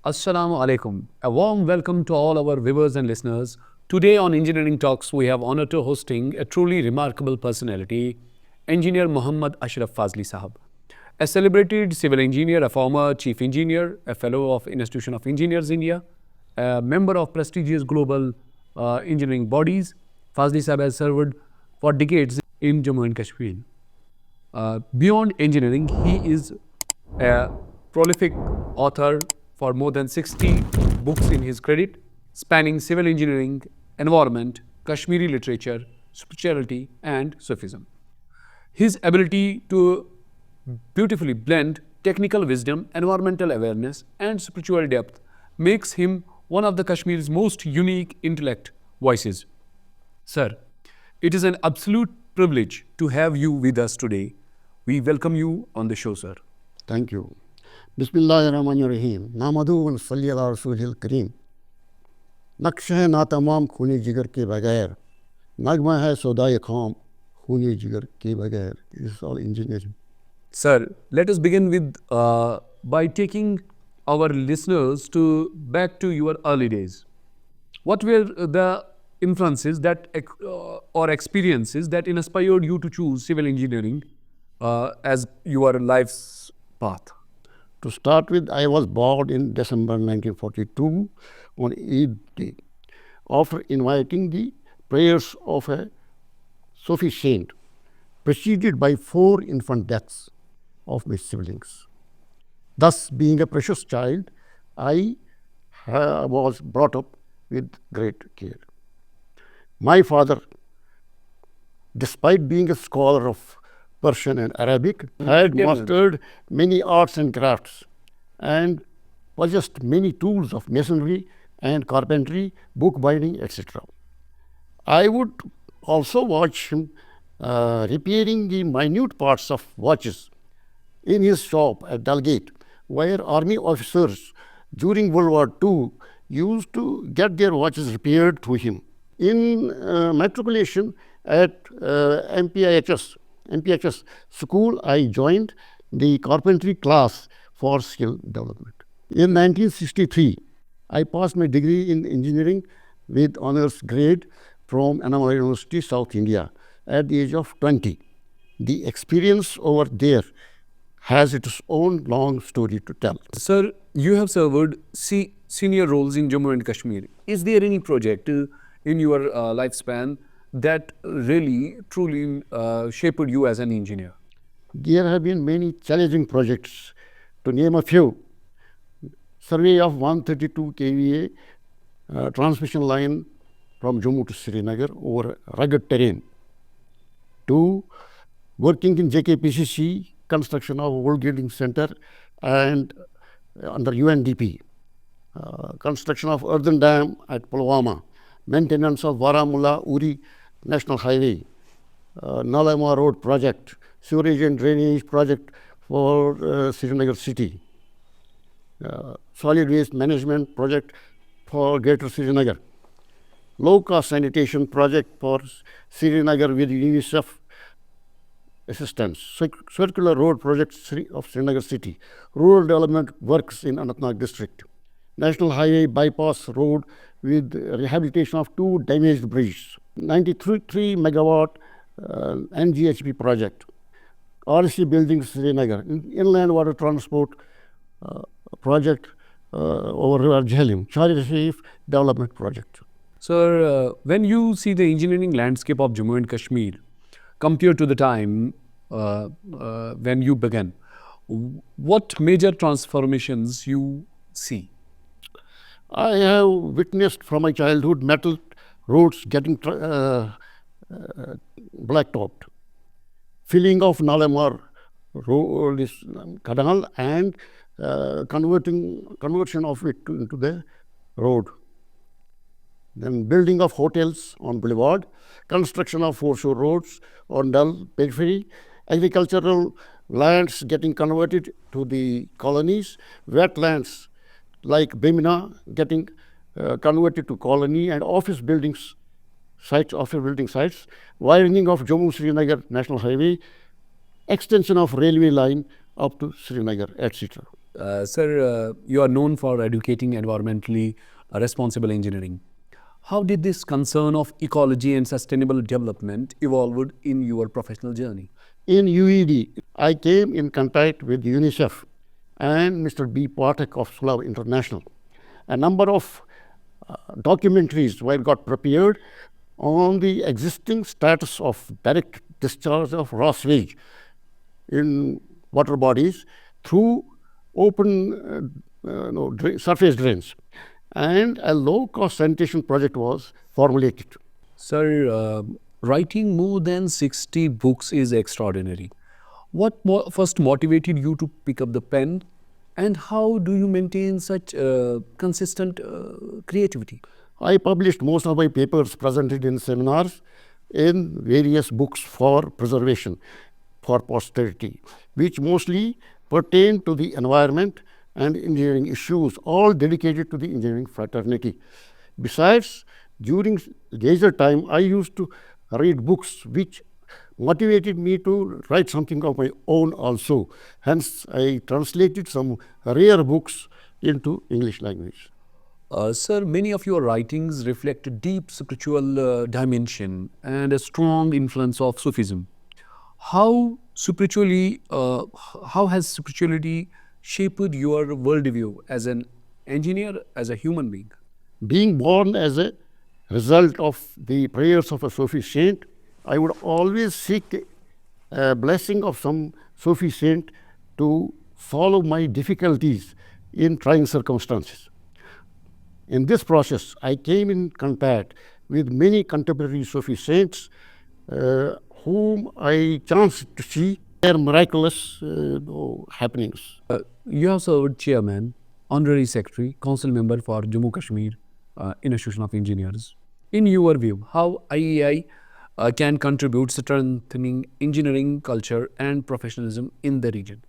Assalamu alaikum. A warm welcome to all our viewers and listeners. Today on Engineering Talks, we have honor to hosting a truly remarkable personality, Engineer Mohammad Ashraf Fazili Sahab. A celebrated civil engineer, a former chief engineer, a fellow of Institution of Engineers India, a member of prestigious global engineering bodies, Fazili Sahab has served for decades in Jammu and Kashmir. Beyond engineering, he is a prolific author for more than 60 books in his credit, spanning civil engineering, environment, Kashmiri literature, spirituality, and Sufism. His ability to beautifully blend technical wisdom, environmental awareness, and spiritual depth makes him one of the Kashmir's most unique intellect voices. Sir, it is an absolute privilege to have you with us today. We welcome you on the show, sir. Thank you. बिस्मिल्लाहिर्रहमानिर्रहीम नामदू व सल्ली अला रसूलिल करीम नक्श है ना तमाम खूनी जिगर के बगैर नगमा है सौदाए खाम खूनी जिगर के बगैर. This is all engineering. Sir, let us begin with by taking our listeners to back to your early days. What were the influences that or experiences that inspired you to choose civil engineering as your life's path? To start with, I was born in December 1942 on Eid Day. After inviting the prayers of a Sufi saint, preceded by 4 infant deaths of my siblings. Thus, being a precious child, I was brought up with great care. My father, despite being a scholar of Persian and Arabic, had mastered many arts and crafts and possessed many tools of masonry and carpentry, bookbinding, etc. I would also watch him repairing the minute parts of watches in his shop at Dalgate, where army officers during World War II used to get their watches repaired through him. In matriculation at MPHS school, I joined the carpentry class for skill development. In 1963, I passed my degree in engineering with honors grade from Annamala University, South India, at the age of 20. The experience over there has its own long story to tell. Sir, you have served senior roles in Jammu and Kashmir. Is there any project in your lifespan that really, truly shaped you as an engineer? There have been many challenging projects. To name a few, survey of 132 kVA transmission line from Jammu to Srinagar over rugged terrain. 2, working in JKPCC, construction of old grading center and under UNDP. Construction of earthen dam at Pulwama. Maintenance of Baramulla Uri National Highway, Nalama Road project, sewerage and drainage project for Srinagar city, solid waste management project for Greater Srinagar, low cost sanitation project for Srinagar with UNICEF assistance, circular road project of Srinagar city, rural development works in Anantnag district, national highway bypass road with rehabilitation of 2 damaged bridges, 93 megawatt NGHP project, RC buildings Srinagar, inland water transport project over River Jhelum, Chari Reef development project. Sir, when you see the engineering landscape of Jammu and Kashmir compared to the time when you began, what major transformations you see? I have witnessed from my childhood metal roads getting blacktopped, filling of Nalamar road, this canal, and conversion of it into the road. Then building of hotels on boulevard, construction of foreshore roads on Dal periphery, agricultural lands getting converted to the colonies, wetlands like Bimina getting converted to colony, and office building sites, widening of Jammu Srinagar National Highway, extension of railway line up to Srinagar, etc. Sir, you are known for educating environmentally responsible engineering. How did this concern of ecology and sustainable development evolved in your professional journey? In UED, I came in contact with UNICEF and Mr. B. Pathak of Solar International. A number of documentaries were got prepared on the existing status of direct discharge of raw sewage in water bodies through open surface drains. And a low-cost sanitation project was formulated. Sir, writing more than 60 books is extraordinary. What first motivated you to pick up the pen, and how do you maintain such consistent creativity? I published most of my papers presented in seminars in various books for preservation for posterity, which mostly pertain to the environment and engineering issues, all dedicated to the engineering fraternity. Besides, during leisure time, I used to read books which motivated me to write something of my own also. Hence, I translated some rare books into English language. Sir, many of your writings reflect a deep spiritual dimension and a strong influence of Sufism. How spiritually, how has spirituality shaped your worldview as an engineer, as a human being? Being born as a result of the prayers of a Sufi saint, I would always seek a blessing of some Sufi saint to solve my difficulties in trying circumstances. In this process, I came in contact with many contemporary Sufi saints whom I chanced to see their miraculous happenings. You have served chairman, honorary secretary, council member for Jammu Kashmir Institution of Engineers. In your view, how IEI can contribute strengthening engineering culture and professionalism in the region?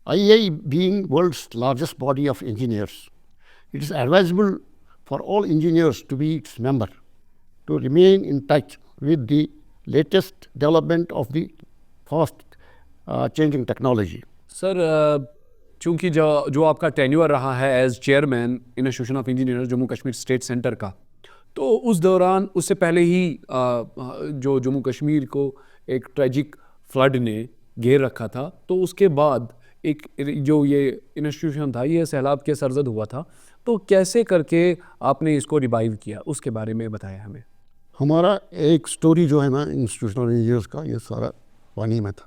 IEI being world's largest body of engineers, it is advisable for all engineers to be its member, to remain in touch with the latest development of the fast changing technology. Sir चूंकि जो आपका tenure रहा है as chairman institution of engineers Jammu Kashmir state centre का, तो उस दौरान उससे पहले ही जो जम्मू कश्मीर को एक ट्रेजिक फ्लड ने घेर रखा था, तो उसके बाद एक जो ये इंस्टीट्यूशन था ये सैलाब के सरजद हुआ था, तो कैसे करके आपने इसको रिवाइव किया, उसके बारे में बताया हमें. हमारा एक स्टोरी जो है ना इंस्टीट्यूशनल इंजीनियर्स का, ये सारा पानी में था.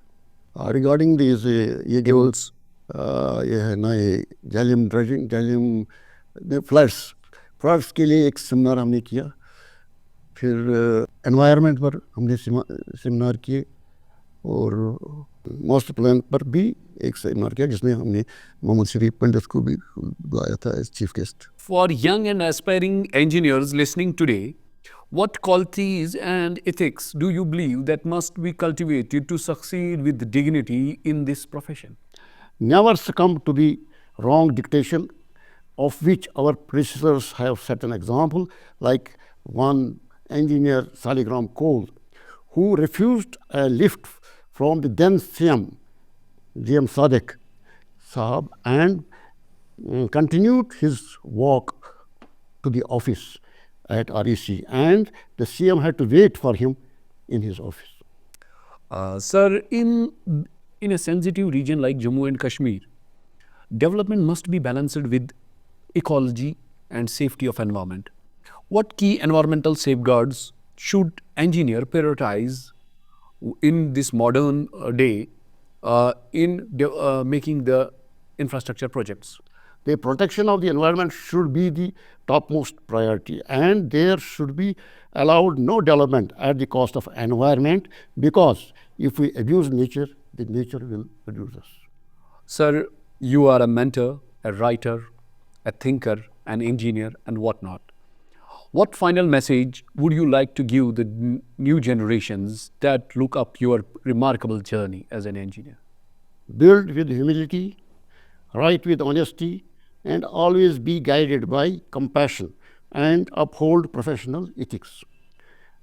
रिगार्डिंग दिस ये गेवल्स ये है ना, ये जैलियम ड्रेजिंग, जैलियम फ्लड्स के लिए एक सेमिनार हमने किया. फिर एनवायरनमेंट पर हमने सेमिनार किए और मास्टर प्लान पर भी एक सेमिनार किया जिसमें हमने मोहम्मद शरीफ पंडित को भी बुलाया था as chief guest. For young and aspiring engineers listening today, what qualities and ethics do you believe that must be cultivated to succeed with dignity in this profession? Never succumb to the wrong dictation of which our predecessors have set an example, like one engineer, Saligram Cole, who refused a lift from the then CM, GM Sadiq Sahab, and continued his walk to the office at REC, and the CM had to wait for him in his office. Sir, in a sensitive region like Jammu and Kashmir, development must be balanced with ecology and safety of environment. What key environmental safeguards should engineer prioritize in this modern day in making the infrastructure projects? The protection of the environment should be the topmost priority, and there should be allowed no development at the cost of environment, because if we abuse nature, the nature will abuse us. Sir, you are a mentor, a writer, a thinker, an engineer, and whatnot. What final message would you like to give the new generations that look up your remarkable journey as an engineer? Build with humility, write with honesty, and always be guided by compassion and uphold professional ethics.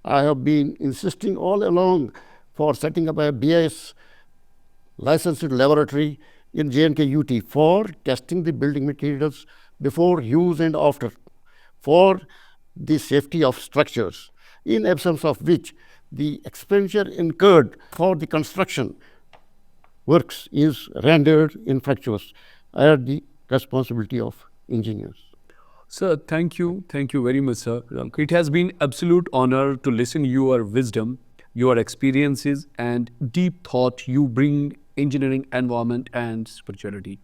I have been insisting all along for setting up a BIS licensed laboratory in J&KUT for testing the building materials before, use and after, for the safety of structures, in absence of which the expenditure incurred for the construction works is rendered infructuous at the responsibility of engineers. Sir, thank you. Thank you very much, sir. It has been absolute honor to listen your wisdom, your experiences, and deep thought you bring engineering, environment, and spirituality.